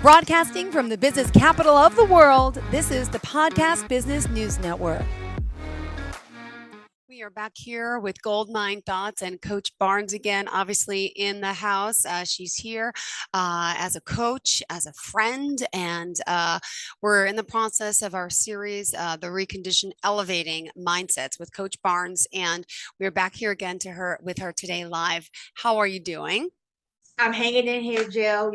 Broadcasting from the business capital of the world, this is the Podcast Business News Network. We are back here with Gold Mine Thoughts and Coach Barnes again, obviously in the house. She's here as a coach, as a friend, and we're in the process of our series, The Reconditioned Elevating Mindsets with Coach Barnes. And we're back here again with her today live. How are you doing? I'm hanging in here, Jill,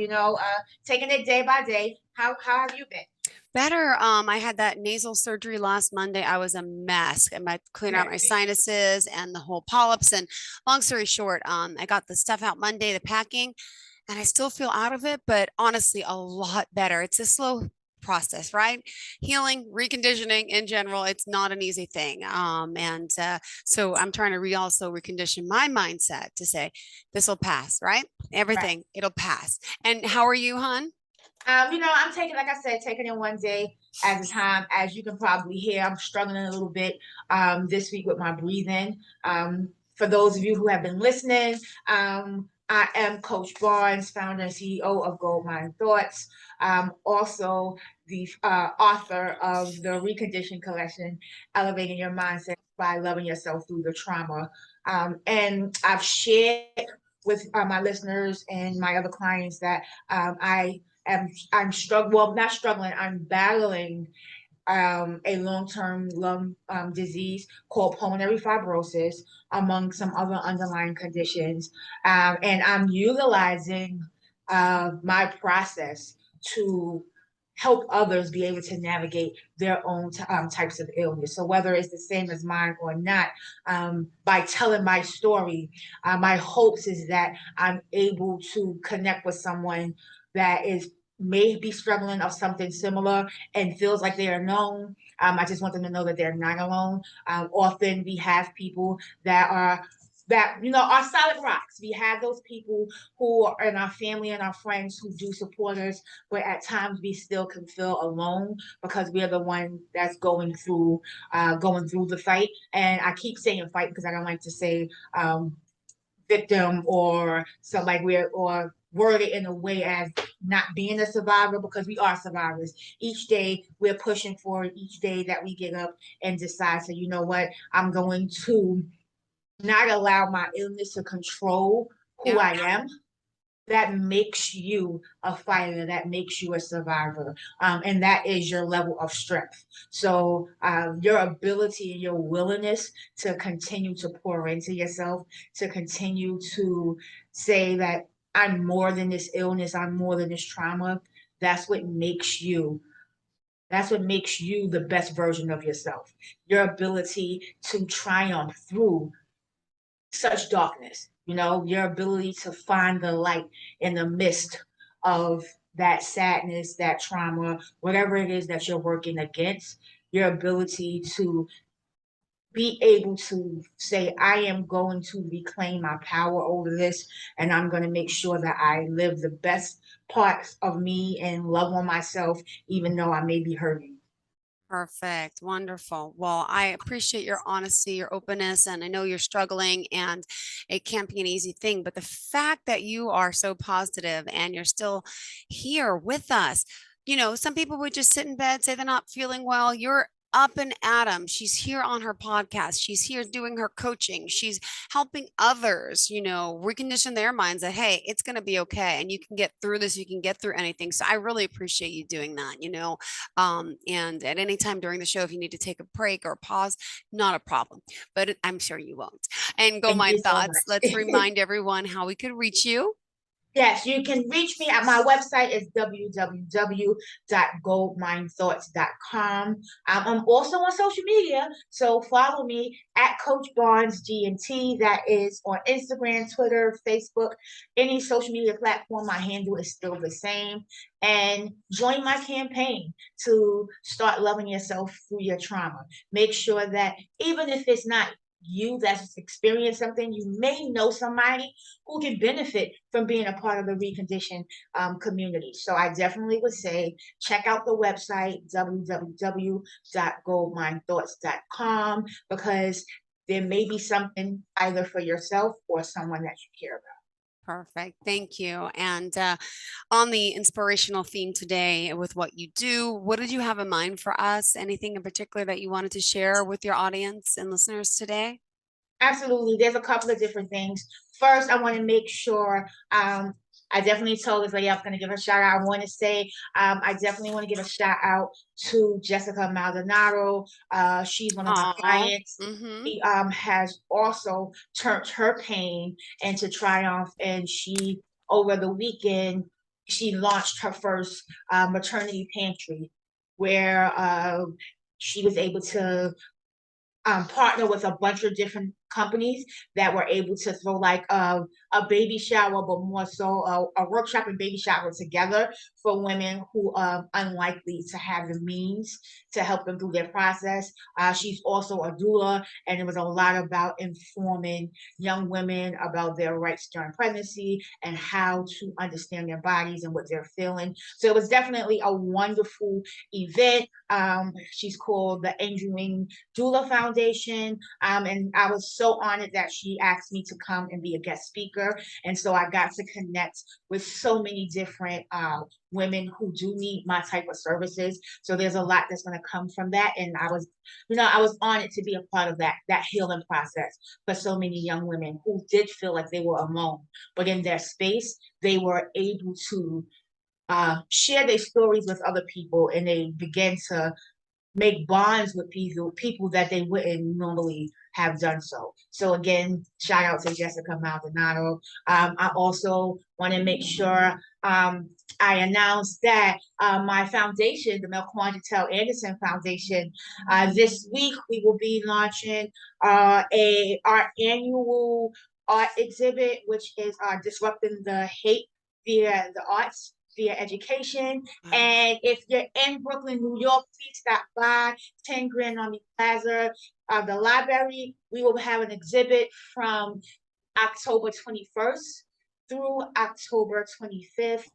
taking it day by day. How have you been? Better. I had that nasal surgery last Monday. I was a mess. I cleaned out my Right. sinuses and the whole polyps. And long story short, I got the stuff out Monday, the packing, and I still feel out of it, but honestly, a lot better. It's a slow process, right? Healing, reconditioning in general, it's not an easy thing. So I'm trying to also recondition my mindset to say, this will pass, right? Right. Everything, it'll pass. And how are you, hon? I'm taking, like I said, taking it one day at a time. As you can probably hear, I'm struggling a little bit this week with my breathing. For those of you who have been listening, I am Coach Barnes, founder and CEO of Gold Mine Thoughts. Also the author of the Reconditioned Collection, Elevating Your Mindset by Loving Yourself Through the Trauma. And I've shared with my listeners and my other clients that I'm struggling, well, not struggling, I'm battling a long-term lung disease called pulmonary fibrosis, among some other underlying conditions. And I'm utilizing my process to help others be able to navigate their own types of illness. So whether it's the same as mine or not, by telling my story, my hopes is that I'm able to connect with someone that is may be struggling of something similar and feels like they are known. I just want them to know that they're not alone. Often we have people that are solid rocks. We have those people who are in our family and our friends who do support us, but at times we still can feel alone because we are the one that's going through the fight. And I keep saying fight because I don't like to say victim or so like we're or word it in a way as not being a survivor, because we are survivors. Each day we're pushing forward, each day that we get up and decide, so you know what, I'm going to not allow my illness to control who Yeah. I am. That makes you a fighter, that makes you a survivor, and that is your level of strength. So your ability and your willingness to continue to pour into yourself, to continue to say that I'm more than this illness, I'm more than this trauma, that's what makes you that's what makes you the best version of yourself. Your ability to triumph through such darkness, your ability to find the light in the midst of that sadness, that trauma, whatever it is that you're working against, your ability to be able to say, I am going to reclaim my power over this, and I'm going to make sure that I live the best parts of me and love on myself, even though I may be hurting. Perfect. Wonderful. Well, I appreciate your honesty, your openness, and I know you're struggling and it can't be an easy thing. But the fact that you are so positive and you're still here with us, some people would just sit in bed, say they're not feeling well. You're up and at 'em. She's here on her podcast. She's here doing her coaching. She's helping others, recondition their minds that, hey, it's going to be okay. And you can get through this. You can get through anything. So I really appreciate you doing that. And at any time during the show, if you need to take a break or pause, not a problem, but I'm sure you won't. And Go Thank you Mind so Thoughts, let's much. remind everyone how we could reach you. Yes, you can reach me at my website is www.goldminethoughts.com. I'm also on social media, so follow me at Coach Barnes G&T. That is on Instagram, Twitter, Facebook, any social media platform. My handle is still the same. And join my campaign to start loving yourself through your trauma. Make sure that even if it's not you that's experienced something, you may know somebody who can benefit from being a part of the reconditioned community. So I definitely would say check out the website, www.goldminethoughts.com, because there may be something either for yourself or someone that you care about. Perfect. Thank you. And on the inspirational theme today with what you do, what did you have in mind for us? Anything in particular that you wanted to share with your audience and listeners today? Absolutely. There's a couple of different things. First, I want to make sure I definitely told this lady I was going to give her a shout out. I want to say I definitely want to give a shout out to Jessica Maldonado. She's one of my Oh, clients. mm-hmm. She has also turned her pain into triumph, and she over the weekend she launched her first maternity pantry where she was able to partner with a bunch of different companies that were able to throw like a baby shower, but more so a workshop and baby shower together for women who are unlikely to have the means to help them through their process. She's also a doula, and it was a lot about informing young women about their rights during pregnancy and how to understand their bodies and what they're feeling. So it was definitely a wonderful event. She's called the Angel Wing Doula Foundation. And I was so honored that she asked me to come and be a guest speaker. And so I got to connect with so many different women who do need my type of services. So there's a lot that's going to come from that. And I was honored to be a part of that healing process for so many young women who did feel like they were alone, but in their space, they were able to share their stories with other people, and they began to make bonds with people that they wouldn't normally have done so. So again, shout out to Jessica Maldonado. I also want to make sure I announce that my foundation, the Mel Quantitel Anderson Foundation, this week we will be launching our annual art exhibit, which is disrupting the hate via the arts, via education. Wow. And if you're in Brooklyn, New York, please stop by 10 Grand Army Plaza, the library. We will have an exhibit from October 21st through October 25th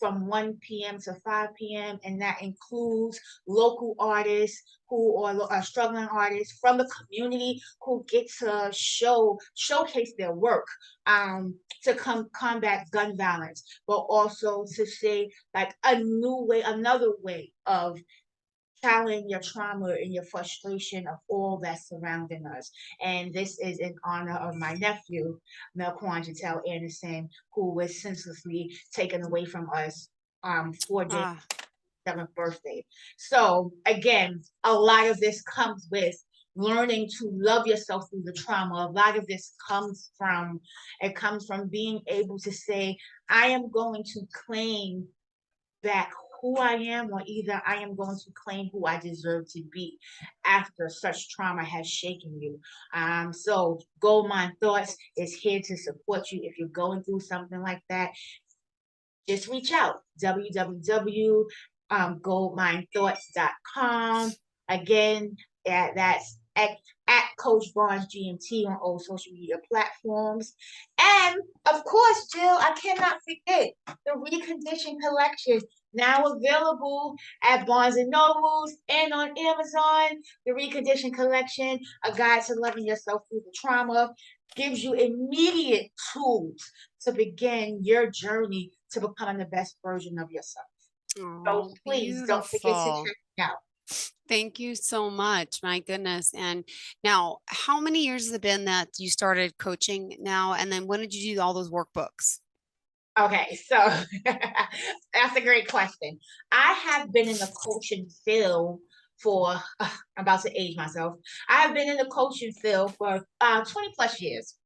from 1 p.m. to 5 p.m. And that includes local artists who are struggling artists from the community who get to showcase their work to combat gun violence, but also to say like another way of channeling your trauma and your frustration of all that's surrounding us. And this is in honor of my nephew, Melquan Jatel Anderson, who was senselessly taken away from us 4 days Ah, 7th birthday. So again, a lot of this comes with learning to love yourself through the trauma. A lot of this comes from being able to say, I am going to claim back who I am, or either I am going to claim who I deserve to be after such trauma has shaken you. So Gold Mine Thoughts is here to support you if you're going through something like that. Just reach out, www.goldminethoughts.com. Again, that's at Coach Barnes GMT on all social media platforms. And of course, Jill, I cannot forget the Recondition Collection, now available at Barnes and Nobles and on Amazon. The Recondition Collection, a guide to loving yourself through the trauma, gives you immediate tools to begin your journey to becoming the best version of yourself. So oh, please don't forget to beautiful. check it out. Thank you so much. My goodness. And now, how many years has it been that you started coaching now? And then when did you do all those workbooks? Okay, so that's a great question. I have been in the coaching field for, I'm about to age myself. I have been in the coaching field for 20 plus years.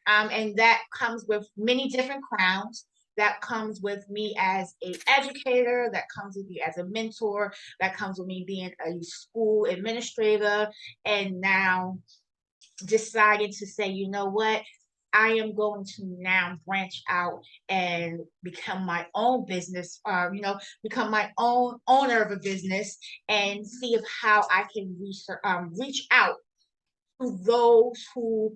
And that comes with many different crowns. That comes with me as an educator, that comes with me as a mentor, that comes with me being a school administrator, and now decided to say, you know what, I am going to now branch out and become my own business, become my own owner of a business and see if how I can reach out to those who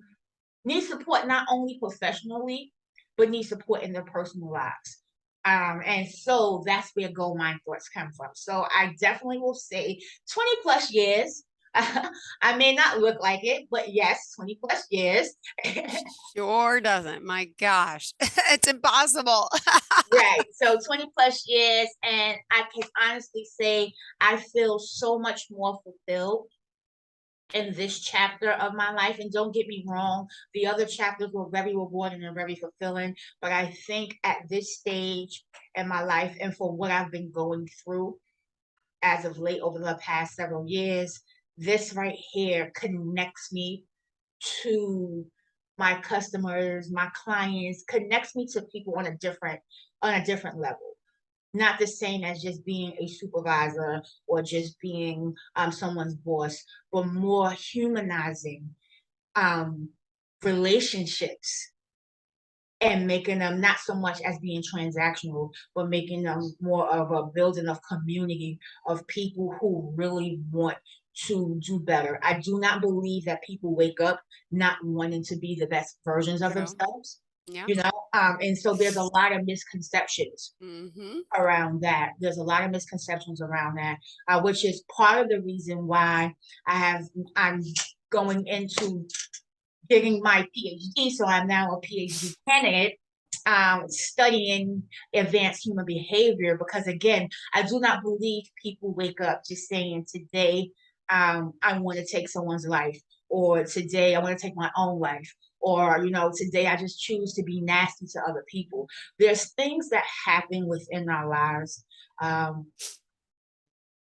need support not only professionally, but need support in their personal lives. And so that's where Gold Mine Thoughts come from. So I definitely will say 20 plus years. I may not look like it, but yes, 20 plus years. Sure doesn't. My gosh, it's impossible. Right. So 20 plus years, and I can honestly say I feel so much more fulfilled in this chapter of my life. And don't get me wrong, the other chapters were very rewarding and very fulfilling. But I think at this stage in my life, and for what I've been going through as of late over the past several years, this right here connects me to my customers, my clients, connects me to people on a different level. Not the same as just being a supervisor or just being someone's boss, but more humanizing um, relationships and making them not so much as being transactional, but making them more of a building of community of people who really want to do better. I do not believe that people wake up not wanting to be the best versions of True. themselves, Yeah. you know? And so there's a lot of misconceptions Mm-hmm. around that. There's a lot of misconceptions around that, which is part of the reason why I'm going into getting my PhD. So I'm now a PhD candidate, studying advanced human behavior because, again, I do not believe people wake up just saying, today, I want to take someone's life, or today, I want to take my own life. Or, today I just choose to be nasty to other people. There's things that happen within our lives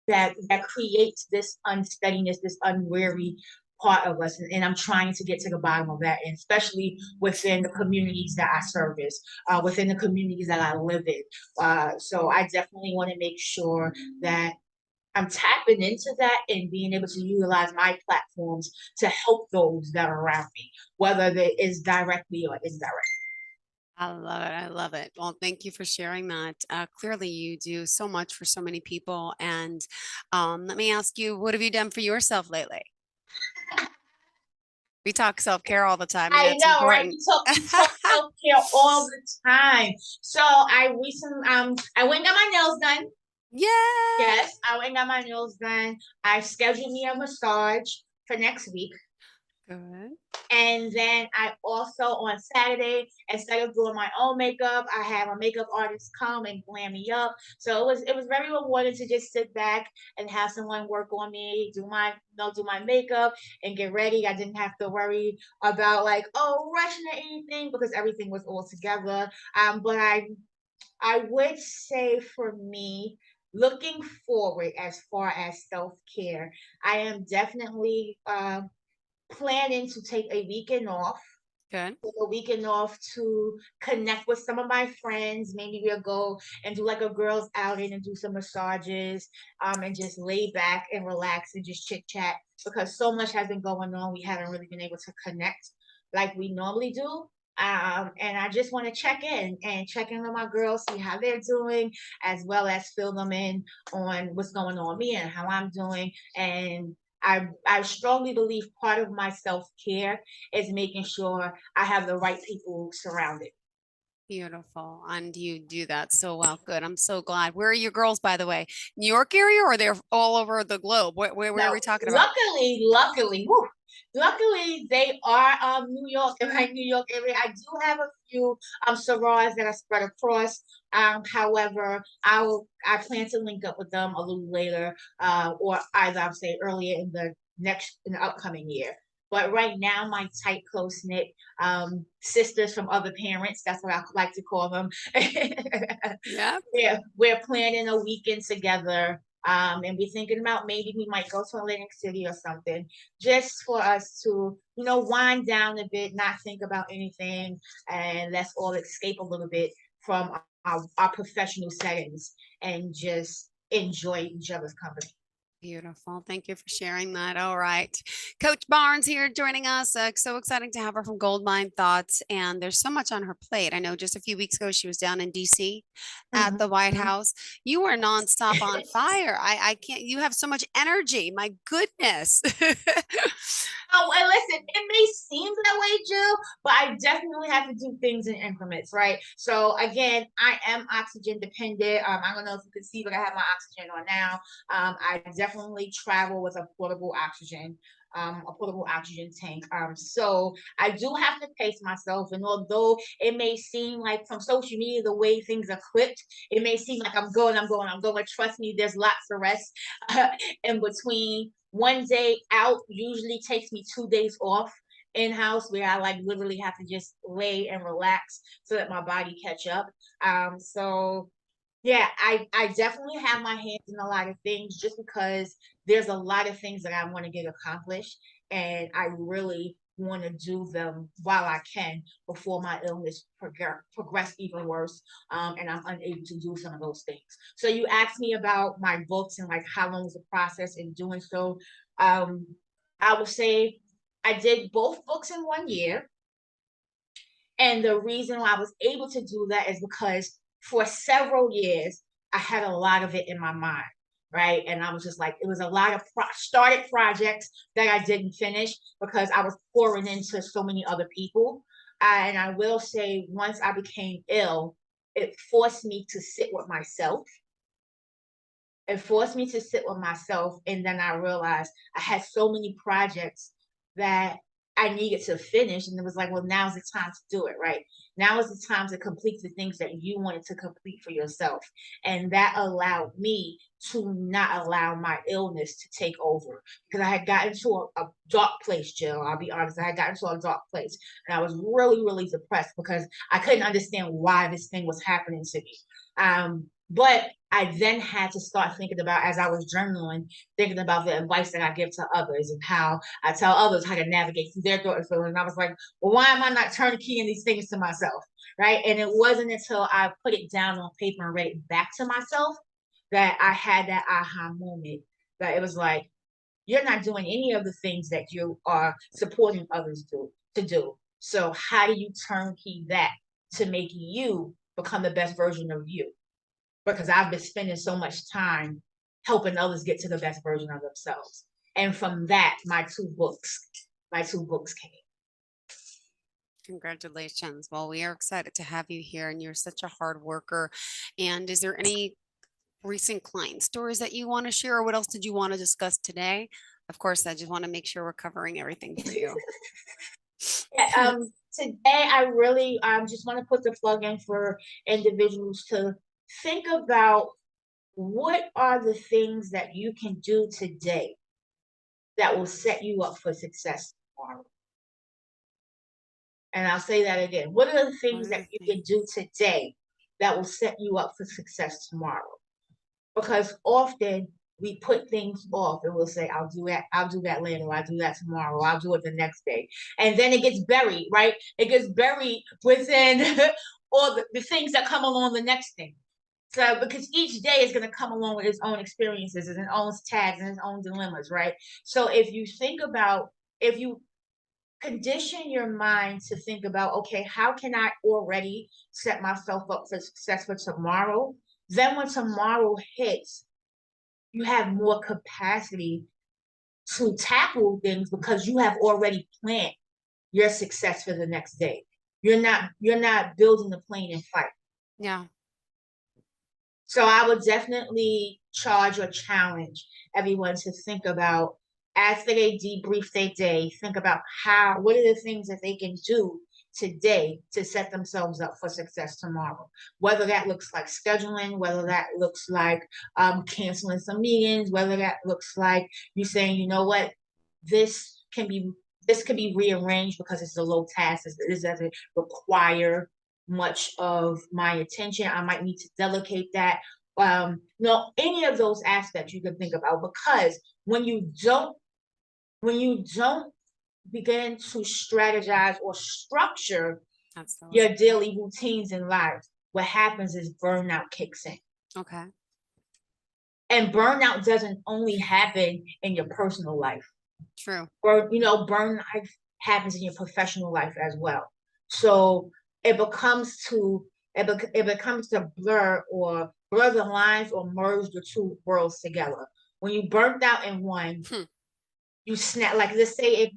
that creates this unsteadiness, this unwary part of us. And I'm trying to get to the bottom of that, and especially within the communities that I service, within the communities that I live in. So I definitely want to make sure that I'm tapping into that and being able to utilize my platforms to help those that are around me, whether it is directly or indirectly. I love it. I love it. Well, thank you for sharing that. Clearly, you do so much for so many people. And let me ask you, what have you done for yourself lately? We talk self-care all the time, and I that's know, right? important. We talk self care all the time. So I went and got my nails done. Yay! Yes, I went and got my nails done. I scheduled me a massage for next week. Good. And then I also on Saturday, instead of doing my own makeup, I have a makeup artist come and glam me up. So it was very rewarding to just sit back and have someone work on me, do my makeup and get ready. I didn't have to worry about like, oh, rushing or anything because everything was all together. But I would say for me, looking forward as far as self care, I am definitely planning to take a weekend off. Good. Take a weekend off to connect with some of my friends. Maybe we'll go and do like a girls' outing and do some massages, and just lay back and relax and just chit chat because so much has been going on. We haven't really been able to connect like we normally do. And I just want to check in with my girls, see how they're doing, as well as fill them in on what's going on with me and how I'm doing. And I strongly believe part of my self care is making sure I have the right people surrounded. Beautiful. And you do that so well. Good. I'm so glad. Where are your girls, by the way? New York area, or they're all over the globe? Where are Now, we talking about? luckily, they are New York in my New York area. I do have a few sorors that are spread across. However, I plan to link up with them a little later, or either I'll say earlier in the upcoming year. But right now, my tight, close knit sisters from other parents, that's what I like to call them. Yeah. We're planning a weekend together, and we're thinking about maybe we might go to Atlantic City or something, just for us to, wind down a bit, not think about anything, and let's all escape a little bit from our professional settings and just enjoy each other's company. Beautiful. Thank you for sharing that. All right. Coach Barnes here joining us. So exciting to have her from Goldmine Thoughts. And there's so much on her plate. I know just a few weeks ago she was down in DC at the White Mhm. House. You are nonstop on fire. I can't, you have so much energy. My goodness. Oh, and listen, it may seem that way, Jill, but I definitely have to do things in increments, right? So again, I am oxygen dependent. I don't know if you can see, but I have my oxygen on now. I definitely definitely travel with a portable oxygen tank. So I do have to pace myself, and although it may seem like from social media the way things are clipped, it may seem like I'm going. Trust me, there's lots of rest in between. One day out usually takes me 2 days off in house where I like literally have to just lay and relax so that my body catch up. So yeah, I definitely have my hands in a lot of things just because there's a lot of things that I want to get accomplished, and I really want to do them while I can before my illness progress even worse, and I'm unable to do some of those things. So you asked me about my books and like how long was the process in doing so. Um, I would say I did both books in 1 year. And the reason why I was able to do that is because for several years, I had a lot of it in my mind, right? And I was just like, it was a lot of started projects that I didn't finish because I was pouring into so many other people. And I will say, once I became ill, it forced me to sit with myself. It forced me to sit with myself. And then I realized I had so many projects that I needed to finish. And it was like, well, now's the time to do it, right? Now is the time to complete the things that you wanted to complete for yourself. And that allowed me to not allow my illness to take over. Because I had gotten to a dark place, Jill. I'll be honest. I had gotten to a dark place. And I was really, really depressed because I couldn't understand why this thing was happening to me. But I then had to start thinking about, as I was journaling, thinking about the advice that I give to others and how I tell others how to navigate through their thoughts. And I was like, well, why am I not turning keying these things to myself? Right. And it wasn't until I put it down on paper and read it back to myself that I had that aha moment that it was like, you're not doing any of the things that you are supporting others to do. So how do you turnkey that to make you become the best version of you? Because I've been spending so much time helping others get to the best version of themselves. And from that, my two books came. Congratulations. Well, we are excited to have you here, and you're such a hard worker. And is there any recent client stories that you want to share, or what else did you want to discuss today? Of course, I just want to make sure we're covering everything for you. Yeah, today, I really just want to put the plug in for individuals to think about what are the things that you can do today that will set you up for success tomorrow. And I'll say that again. What are the What things are that the you can do things? today that will set you up for success tomorrow? Because often we put things off and we'll say, I'll do that later, I'll do that tomorrow, I'll do it the next day. And then it gets buried, right? It gets buried within all the things that come along the next thing. So because each day is going to come along with its own experiences and its own tags and its own dilemmas, right? So if you condition your mind to think about, okay, how can I already set myself up for success for tomorrow? Then when tomorrow hits, you have more capacity to tackle things because you have already planned your success for the next day. You're not building the plane in flight. Yeah. So I would definitely charge or challenge everyone to think about after they debrief their day, think about what are the things that they can do today to set themselves up for success tomorrow. Whether that looks like scheduling, whether that looks like canceling some meetings, whether that looks like you saying, you know what, this can be this could be rearranged because it's a low task. This doesn't require much of my attention. I might need to delegate that. Any of those aspects you can think about because when you don't begin to strategize or structure Absolutely. your daily routines in life, what happens is burnout kicks in. Okay. And burnout doesn't only happen in your personal life. True. Burnout happens in your professional life as well. So it becomes to it becomes to blur the lines or merge the two worlds together. When you burnt out in one, Hmm. you snap. Like, let's say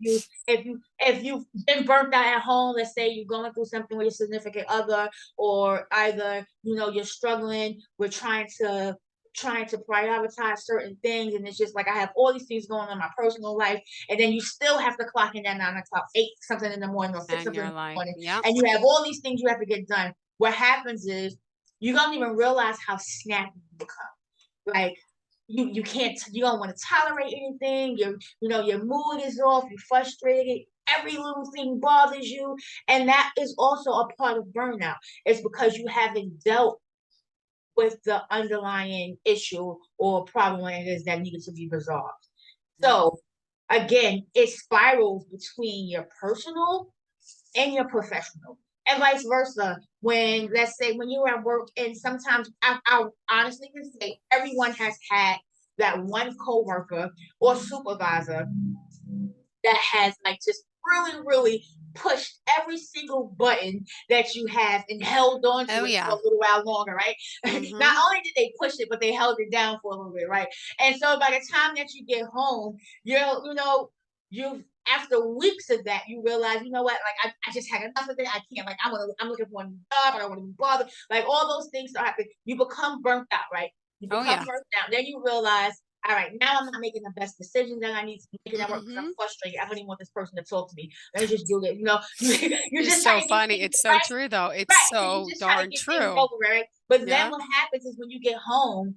if you've been burnt out at home, let's say you're going through something with your significant other, or either you're struggling with trying to trying to prioritize certain things, and it's just like I have all these things going on in my personal life, and then you still have to clock in at 9 o'clock, 8 something in the morning, or six And something in you're the like, morning, yep, and you have all these things you have to get done. What happens is you don't even realize how snappy you become. Like you can't, you don't want to tolerate anything. Your mood is off. You're frustrated. Every little thing bothers you, and that is also a part of burnout. It's because you haven't dealt with the underlying issue or problem it is that needed to be resolved. yep. So again, it spirals between your personal and your professional, and vice versa. When, let's say, when you're at work, and sometimes I honestly can say everyone has had that one coworker or supervisor that has like just really, really pushed every single button that you have and held on to Oh it for yeah. a little while longer, right? Not Mm-hmm. only did they push it, but they held it down for a little bit, right? And so by the time that you get home, you've after weeks of that, you realize, you know what, like I just had enough of it. I can't, like I'm looking for a new job, I don't want to be bothered. Like all those things start happening. You become burnt out, right? You Oh become yeah. burnt out. Then you realize, all right, now I'm not making the best decisions that I need to be making at work because I'm Mm-hmm. frustrated. I don't even want this person to talk to me. Let me just do it. You're It's just so trying to get funny. things It's so right. true though. It's Right. So you so just try to darn get things true. over, right? But then Yeah. what happens is when you get home,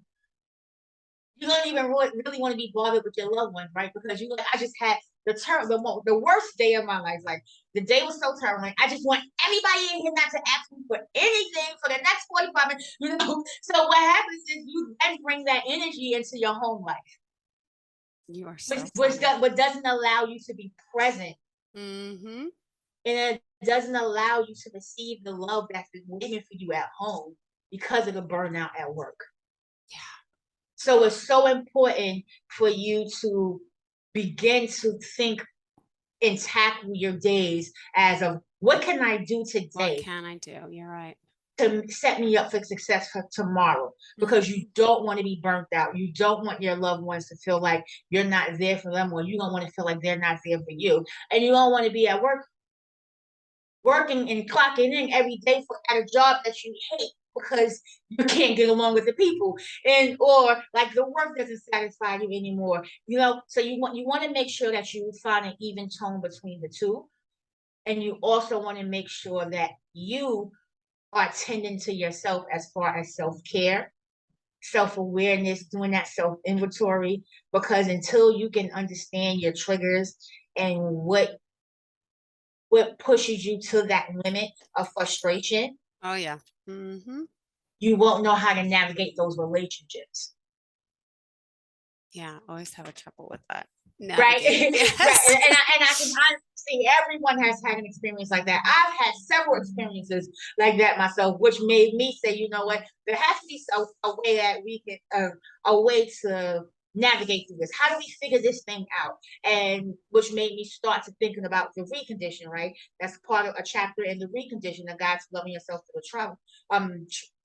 you don't even really want to be bothered with your loved ones, right? Because you like, I just had the worst day of my life. Like the day was so terrible. Like, I just want anybody in here not to ask me for anything for the next 45 minutes. So what happens is you then bring that energy into your home life, You are which so funny. what doesn't allow you to be present, Mm-hmm. and it doesn't allow you to receive the love that's been waiting for you at home because of the burnout at work. Yeah. So it's so important for you to begin to think and tackle your days as of what can I do What today can I do? You're right. to set me up for success for tomorrow, because you Mm-hmm. don't want to be burnt out. You don't want your loved ones to feel like you're not there for them, or you don't want to feel like they're not there for you. And you don't want to be at work working and clocking in every day for at a job that you hate because you can't get along with the people, and or like the work doesn't satisfy you anymore. So you want to make sure that you find an even tone between the two, and you also want to make sure that you are tending to yourself as far as self-care, self-awareness, doing that self-inventory, because until you can understand your triggers and what pushes you to that limit of frustration, Oh yeah. Mm-hmm. you won't know how to navigate those relationships. Yeah. Always have a trouble with that. Right? Navigating. Right. Yes. And I can honestly say everyone has had an experience like that. I've had several experiences like that myself, which made me say, you know what, there has to be a way that we can, a way to navigate through this. How do we figure this thing out? And which made me start to thinking about the recondition, right? That's part of a chapter in the recondition, the guide to loving yourself through the trauma,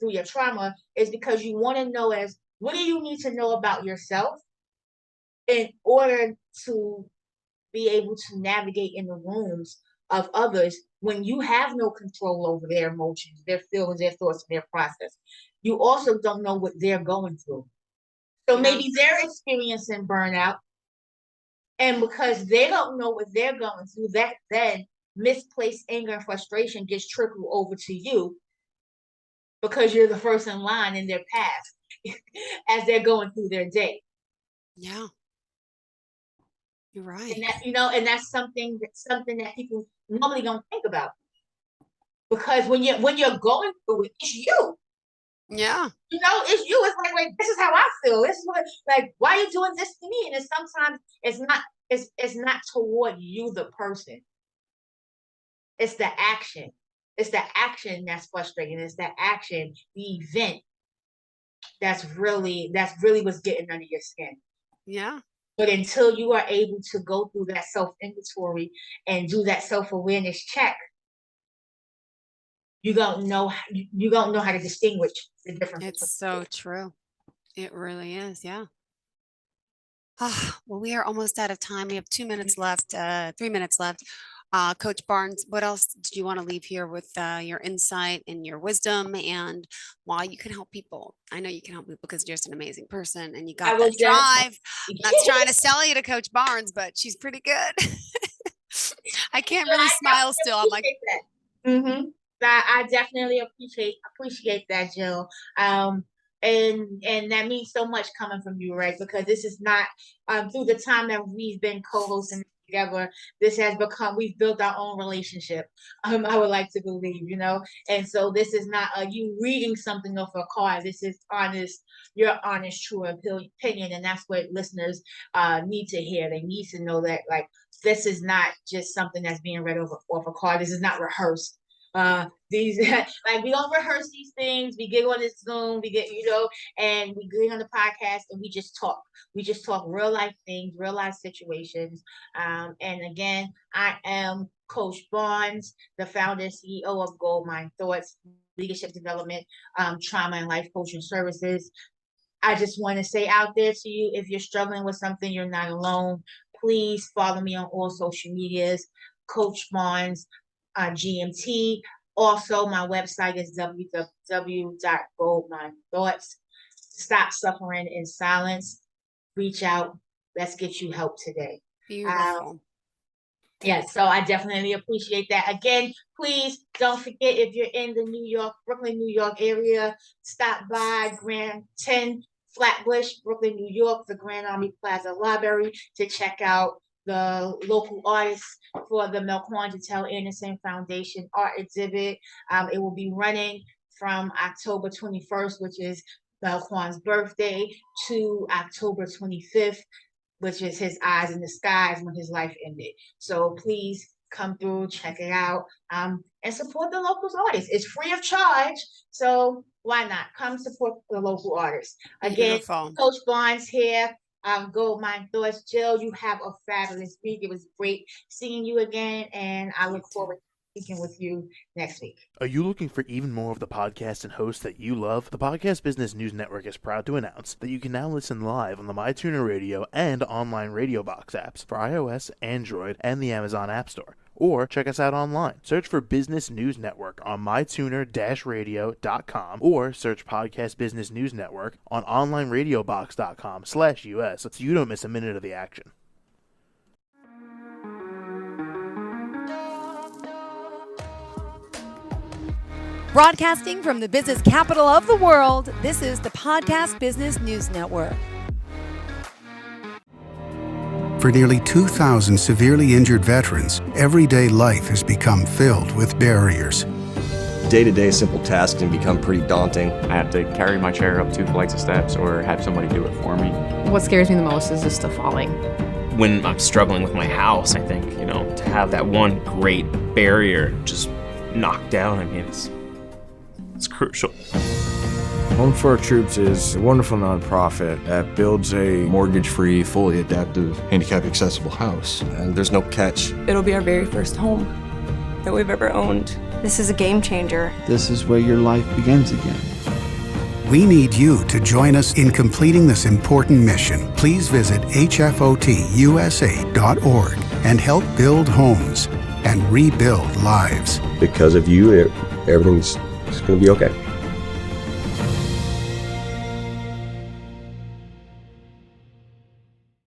through your trauma, is because you want to know as what do you need to know about yourself in order to be able to navigate in the rooms of others when you have no control over their emotions, their feelings, their thoughts, their process. You also don't know what they're going through. So Yeah. maybe they're experiencing burnout, and because they don't know what they're going through, that then misplaced anger and frustration gets trickled over to you because you're the first in line in their path as they're going through their day. Yeah. You're And right. and that's something that people normally don't think about, because when you're going through it, it's you. Yeah. It's you. It's like this is how I feel. This is what, like, why are you doing this to me? And it's sometimes it's not toward you, the person. It's the action. It's the action that's frustrating. It's the action, the event that's really what's getting under your skin. Yeah. But until you are able to go through that self inventory and do that self awareness check, you don't know how to distinguish the difference It's between the so two. true. It really is. Yeah. Ah, well, we are almost out of time. We have 2 minutes left, 3 minutes left. Coach Barnes, what else do you want to leave here with your insight and your wisdom and why you can help people? I know you can help people because you're just an amazing person and you I got will that drive. I'm not definitely. trying to sell you to Coach Barnes, but she's pretty good. I can't But really I smile definitely still. I'm like, appreciate that. I definitely appreciate that, Jill. And that means so much coming from you, right? Because this is not through the time that we've been co-hosting together, this has become we've built our own relationship. I would like to believe, and so this is not you reading something off a card. This is honest, your honest, true opinion, and that's what listeners need to hear. They need to know that this is not just something that's being read off a card. This is not rehearsed. These we don't rehearse these things. We get on this Zoom, we get and we get on the podcast and we just talk. We just talk real life things, real life situations. And again, I am Coach Barnes, the founder and CEO of Goldmine Thoughts, Leadership Development, Trauma and Life Coaching Services. I just want to say out there to you, if you're struggling with something, you're not alone. Please follow me on all social medias, Coach Barnes, GMT. Also, my website is www.goldminethoughts. Stop suffering in silence. Reach out. Let's get you help today. beautiful. Yes, so I definitely appreciate that. Again, please don't forget if you're in the Brooklyn, New York area, stop by Grand 10 Flatbush, Brooklyn, New York, the Grand Army Plaza Library to check out the local artists for the Melquan Jatel Anderson Foundation art exhibit. It will be running from October 21st, which is Melquan's birthday, to October 25th, which is his eyes in the skies when his life ended. So please come through, check it out, and support the local artists. It's free of charge, so why not? Come support the local artists. Again, Beautiful. Coach Barnes here. Goldmine Thoughts. Jill, you have a fabulous week. It was great seeing you again, and I look forward to speaking with you next week. Are you looking for even more of the podcasts and hosts that you love? The Podcast Business News Network is proud to announce that you can now listen live on the MyTuner Radio and online Radio Box apps for iOS, Android, and the Amazon App Store. Or check us out online. Search for Business News Network on mytuner-radio.com or search Podcast Business News Network on onlineradiobox.com/US so you don't miss a minute of the action. Broadcasting from the business capital of the world, this is the Podcast Business News Network. For nearly 2,000 severely injured veterans, everyday life has become filled with barriers. Day-to-day simple tasks can become pretty daunting. I have to carry my chair up 2 flights of steps or have somebody do it for me. What scares me the most is just the falling. When I'm struggling with my house, I think, to have that one great barrier just knocked down, it's crucial. Home for Our Troops is a wonderful nonprofit that builds a Mortgage-free, fully adaptive, handicap-accessible house. And there's no catch. It'll be our very first home that we've ever owned. This is a game changer. This is where your life begins again. We need you to join us in completing this important mission. Please visit hfotusa.org and help build homes and rebuild lives. Because of you, everything's going to be okay.